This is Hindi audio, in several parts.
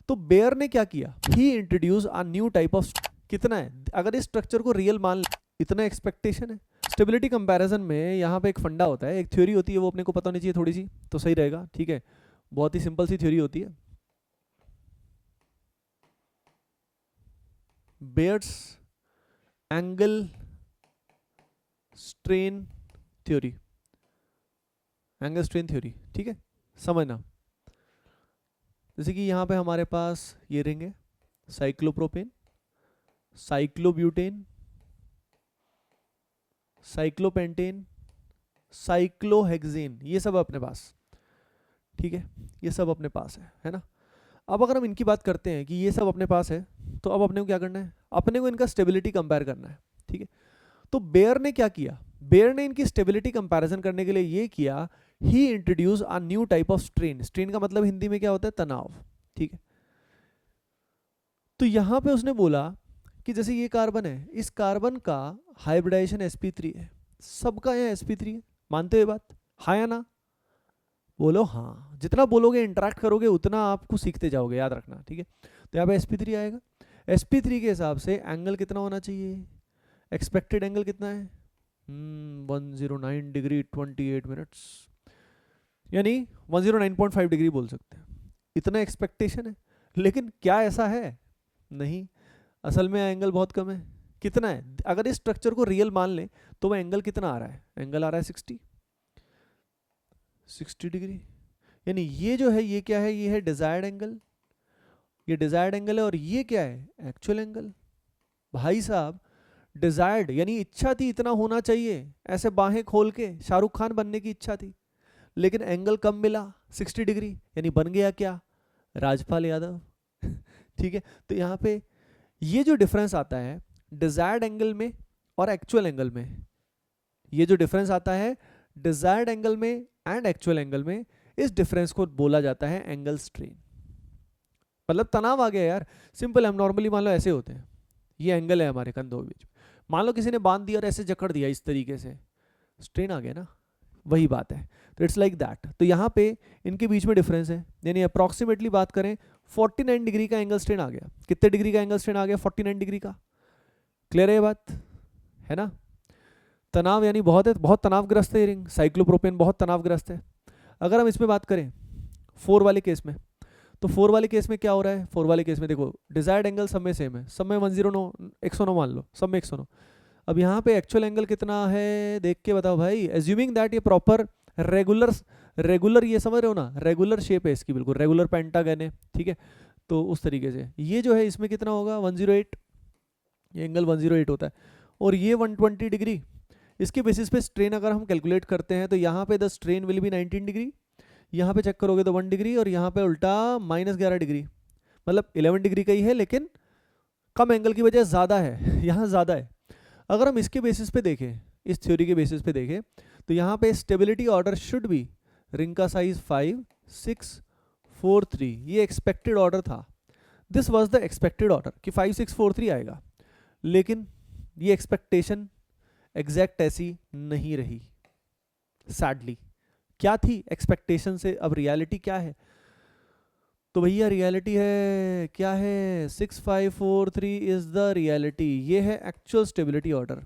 तो बेयर ने क्या किया, he introduce a new type of, कितना है, अगर इस स्ट्रक्चर को रियल मान ले, इतना एक्सपेक्टेशन है। स्टेबिलिटी कंपैरिजन में यहाँ पे एक फंडा होता है, एक थ्योरी होती है, वो अपने को पता होनी चाहिए थोड़ी सी, तो सही रहेगा, ठीक है। बहुत ही सिंपल सी थ्योरी होती है, Baeyer's angle strain theory, angle strain theory, ठीक है, समझना। जैसे कि यहाँ पे हमारे पास ये रिंग है, साइक्लोप्रोपेन, साइक्लोब्यूटेन, साइक्लोपेंटेन, साइक्लोहेक्सेन, ये सब अपने पास, ठीक है, ये सब अपने पास है ना। अब अगर हम इनकी बात करते हैं कि ये सब अपने पास है, तो अब अपने को क्या करना है, अपने को इनका स्टेबिलिटी कंपेयर करना है, ठीक है। तो बेयर ने क्या किया, बेयर ने इनकी स्टेबिलिटी कंपैरिजन करने के लिए ये किया, he introduce a new type of strain, strain का मतलब हिंदी में क्या होता है, तनाव, ठीक है। तो यहां पे उसने बोला कि जैसे ये कार्बन है, इस कार्बन का हाइब्रिडाइजेशन sp3 है, सबका यहाँ sp3 है, मानते हो बात, हाँ या ना, बोलो हाँ, जितना बोलोगे इंटरेक्ट करोगे उतना आपको सीखते जाओगे, याद रखना, ठीक है। तो यहाँ पे sp3 आएगा, sp3 के हिसाब से एंगल कितना होना चाहिए, एक्सपेक्टेड एंगल कितना है, 109 डिग्री 28 मिनट्स, यानी 109.5 डिग्री बोल सकते हैं, इतना एक्सपेक्टेशन है। लेकिन क्या ऐसा है, नहीं, असल में एंगल बहुत कम है, कितना है, अगर इस स्ट्रक्चर को रियल मान लें तो वह एंगल कितना आ रहा है, एंगल आ रहा है 60 डिग्री, यानी ये जो है ये क्या है, ये है डिजायर्ड एंगल, ये डिजायर्ड एंगल है, और ये क्या है, एक्चुअल एंगल। भाई साहब, डिजायर्ड यानी इच्छा थी इतना होना चाहिए, ऐसे बाहें खोल के शाहरुख खान बनने की इच्छा थी, लेकिन एंगल कम मिला 60 डिग्री, यानी बन गया क्या, राजपाल यादव। ठीक है, तो यहाँ पे ये जो डिफरेंस आता है डिजायर्ड एंगल में और एक्चुअल एंगल में, ये जो डिफरेंस आता है डिजायर्ड एंगल में एंड एक्चुअल एंगल में, इस डिफरेंस को बोला जाता है एंगल स्ट्रेन, मतलब तनाव आ गया यार। सिंपल, हम नॉर्मली मान लो ऐसे होते हैं, ये एंगल है हमारे कंधों के बीच में, मान लो किसी ने बांध दिया और ऐसे जकड़ दिया इस तरीके से, स्ट्रेन आ गया ना, वही बात है। तो इट्स लाइक दैट, तो यहाँ पे इनके बीच में डिफरेंस है, यानी अप्रॉक्सीमेटली बात करें 49 डिग्री का एंगल स्ट्रेन आ गया, कितने डिग्री का एंगल स्ट्रेन आ गया, 49 डिग्री का, क्लियर है ये बात, है ना। तनाव यानी बहुत है, बहुत तनावग्रस्त है ये रिंग, साइक्लोप्रोपेन बहुत तनावग्रस्त है। अगर हम इसमें बात करें 4 वाले केस में, तो 4 वाले केस में क्या हो रहा है, 4 वाले केस में देखो डिजायर्ड एंगल सब में सेम है, सब में 109 109 मान लो, सब में 109। अब यहाँ पे एक्चुअल एंगल कितना है देख के बताओ भाई, एज्यूमिंग दैट ये प्रॉपर रेगुलर, रेगुलर ये समझ रहे हो ना, रेगुलर शेप है इसकी, बिल्कुल रेगुलर पेंटागन है, ठीक है। तो उस तरीके से ये जो है इसमें कितना होगा 108, ये एंगल 108 होता है, और ये 120 डिग्री। इसके बेसिस पे स्ट्रेन अगर हम कैलकुलेट करते हैं तो यहाँ पे the strain will be 19 degree, यहाँ पे चेक करोगे तो 1 डिग्री, और यहाँ पे उल्टा -11 डिग्री, मतलब 11 डिग्री का ही है लेकिन कम एंगल की वजह ज़्यादा है, यहाँ ज़्यादा है। अगर हम इसके बेसिस पे देखें, इस थ्योरी के बेसिस पे देखें, तो यहाँ पे stability order should be ring का साइज 5 6 4 3, ये एक्सपेक्टेड ऑर्डर था, this was the expected order कि 5 6 4 3 आएगा, लेकिन ये एक्सपेक्टेशन एग्जैक्ट ऐसी नहीं रही, सैडली। क्या थी एक्सपेक्टेशन से, अब रियलिटी क्या है, तो भैया रियलिटी है क्या है, 6 5 4 3 इज द रियलिटी, ये है एक्चुअल स्टेबिलिटी ऑर्डर।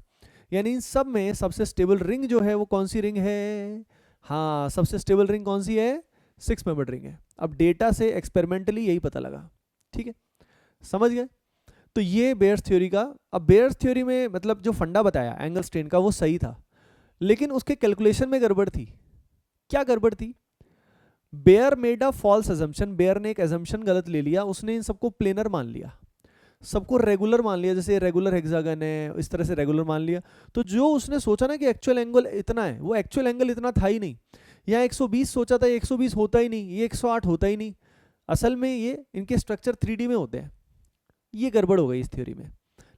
यानी इन सब में सबसे स्टेबल रिंग जो है वो कौन सी रिंग है, हाँ सबसे स्टेबल रिंग कौन सी है, 6 मेंबर रिंग है। अब डेटा से एक्सपेरिमेंटली यही पता लगा, ठीक है, समझ गए। तो ये बेयर्स थ्योरी का, अब बेयर्स थ्योरी में मतलब जो फंडा बताया एंगल स्ट्रेन का वो सही था, लेकिन उसके कैलकुलेशन में गड़बड़ थी। क्या गड़बड़ थी, Baeyer made a false assumption, Baeyer ने एक अजम्पशन गलत ले लिया, उसने इन सबको प्लेनर मान लिया, सबको रेगुलर मान लिया, जैसे रेगुलर हेक्सागन है इस तरह से रेगुलर मान लिया। तो जो उसने सोचा ना कि एक्चुअल एंगल इतना है, वो एक्चुअल एंगल इतना था ही नहीं, यहाँ 120 सोचा था, 120 होता ही नहीं, ये 108 होता ही नहीं, असल में ये इनके स्ट्रक्चर 3D में होते हैं, ये गड़बड़ हो गई इस थ्योरी में।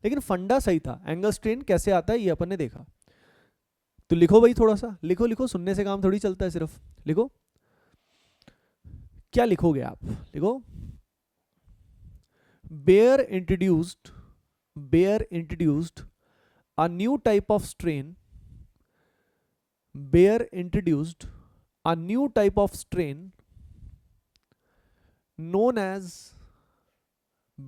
लेकिन फंडा सही था, एंगल स्ट्रेन कैसे आता है ये अपन ने देखा। तो लिखो भाई, थोड़ा सा लिखो, लिखो, सुनने से काम थोड़ी चलता है, सिर्फ लिखो, क्या लिखोगे आप, लिखो, Baeyer introduced a new type of strain, Bayer introduced a new type of strain known as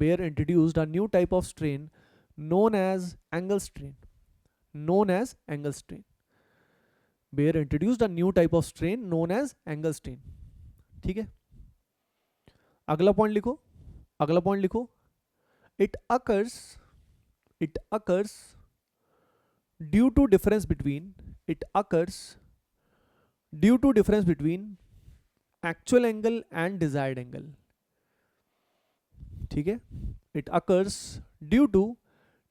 Baer introduced a new type of strain known as angle strain. Known as angle strain. Baer introduced a new type of strain known as angle strain. ठीक है, अगला पॉइंट लिखो, अगला पॉइंट लिखो. It occurs due to difference between actual angle and desired angle. ठीक है, it occurs due to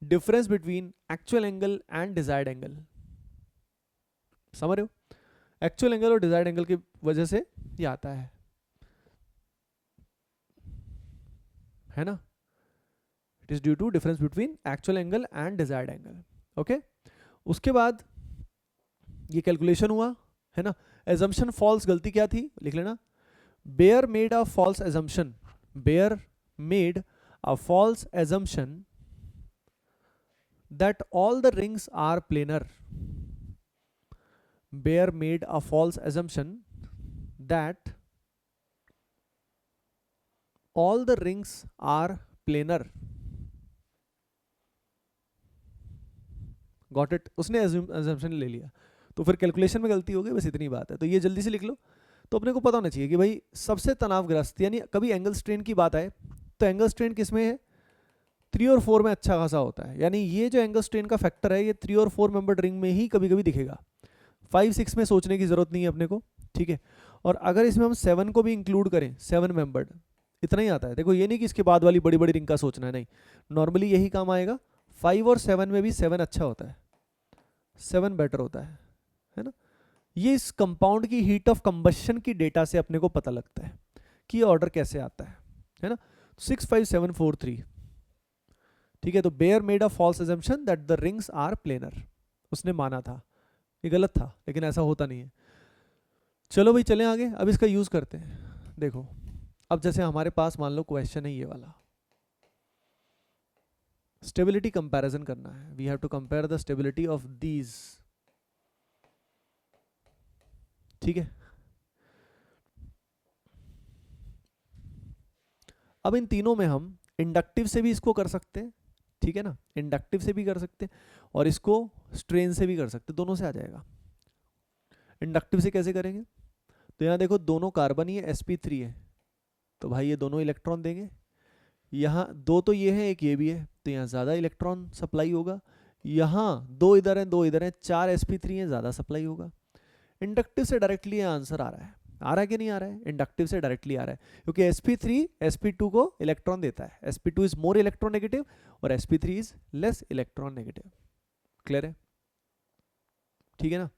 difference between actual angle and desired angle. समझ रहे हो, एक्चुअल एंगल और डिजायर्ड एंगल की वजह से ये आता है ना. It is due to difference between actual angle and desired angle. Okay, उसके बाद ये कैलकुलेशन हुआ है ना. एजम्पशन फॉल्स, गलती क्या थी लिख लेना. Baeyer made a false assumption. Baeyer made a false assumption that all the rings are planar. Baer made a false assumption that all the rings are planar. Got it? उसने assumption ले लिया, तो फिर कैलकुलेशन में गलती हो गई, बस इतनी बात है. तो ये जल्दी से लिख लो. तो अपने को पता होना चाहिए कि भाई सबसे तनावग्रस्त, यानी कभी एंगल स्ट्रेन की बात आए तो एंगल स्ट्रेन किस में है, 3 और 4 में अच्छा खासा होता है. यानी ये जो एंगल स्ट्रेन का फैक्टर है ये 3 और 4 मेंबर्ड रिंग में ही कभी कभी दिखेगा. 5-6 में सोचने की जरूरत नहीं है अपने को. ठीक है, और अगर इसमें हम 7 को भी इंक्लूड करें, 7 मेंबर्ड, इतना ही आता है. देखो ये नहीं कि इसके बाद वाली बड़ी बड़ी रिंग का सोचना है, नहीं, नॉर्मली यही काम आएगा. 5 और 7 में भी 7 अच्छा होता है, 7 बेटर होता है ना. ये इस कंपाउंड की हीट ऑफ कंबशन की डेटा से अपने को पता लगता है कि ये ऑर्डर कैसे आता है ना. 6 5 7 4 3. ठीक है, तो Baeyer made a false assumption that the rings are planar. उसने माना था, ये गलत था, लेकिन ऐसा होता नहीं है. चलो भाई चलें आगे, अब इसका यूज करते हैं. देखो अब जैसे हमारे पास मान लो क्वेश्चन है ये वाला, स्टेबिलिटी कंपैरिजन करना है. We have to compare the stability of these. ठीक है, अब इन तीनों में हम इंडक्टिव से भी इसको कर सकते हैं. ठीक है ना, इंडक्टिव से भी कर सकते हैं और इसको स्ट्रेन से भी कर सकते हैं, दोनों से आ जाएगा. इंडक्टिव से कैसे करेंगे, तो यहाँ देखो दोनों कार्बन ही है, sp3 है, तो भाई ये दोनों इलेक्ट्रॉन देंगे. यहाँ 2 तो ये है, एक ये भी है, तो यहाँ ज़्यादा इलेक्ट्रॉन सप्लाई होगा. यहाँ 2 इधर हैं, 2 इधर हैं, 4 sp3 हैं, ज़्यादा सप्लाई होगा. इंडक्टिव से डायरेक्टली ये आंसर आ रहा है कि नहीं आ रहा है, इंडक्टिव से डायरेक्टली आ रहा है, क्योंकि sp3 sp2 को इलेक्ट्रॉन देता है. sp2 इज मोर इलेक्ट्रोनेगेटिव और sp3 is less electron negative. Clear है, ठीक है ना.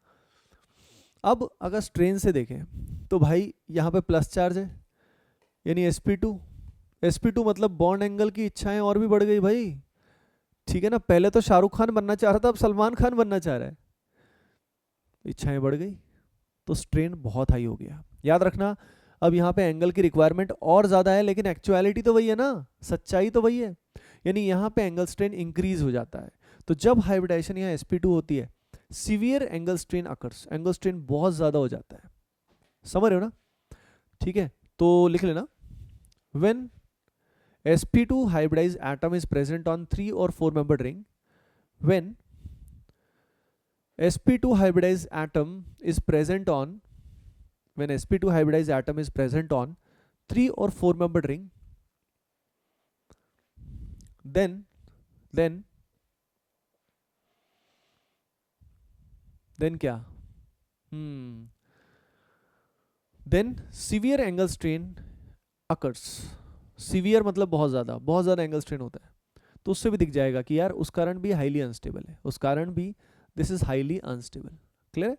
अब अगर स्ट्रेन से देखें तो भाई यहाँ पे प्लस चार्ज है, यानी sp2 मतलब बॉन्ड एंगल की इच्छाएं और भी बढ़ गई भाई. ठीक है ना, पहले तो शाहरुख खान बनना चाह रहा था, अब सलमान खान बनना चाह रहा है, इच्छाएं बढ़ गई, तो स्ट्रेन बहुत हाई हो गया. याद रखना, अब यहाँ पे एंगल की रिक्वायरमेंट और ज़्यादा है, लेकिन एक्चुअलिटी तो वही है ना, सच्चाई तो वही है. यानी यहाँ पे एंगल स्ट्रेन इंक्रीज हो जाता है. तो जब हाइब्रिडाइजेशन यहाँ sp2 होती है, severe angle strain occurs, angle strain बहुत ज़्यादा हो जाता है. समझ रहे हो ना. ठीक है, तो लिख लेना, when sp2 hybridized atom is present on 3 or 4 membered ring, when sp2 hybridized atom is present on, when sp2 hybridized atom is present on 3 or 4 membered ring, then क्या, then severe angle strain occurs. Severe मतलब बहुत ज़्यादा एंगल स्ट्रेन होता है. तो उससे भी दिख जाएगा कि यार उस कारण भी हाईली अनस्टेबल है, उस कारण भी this is highly unstable. Clear है.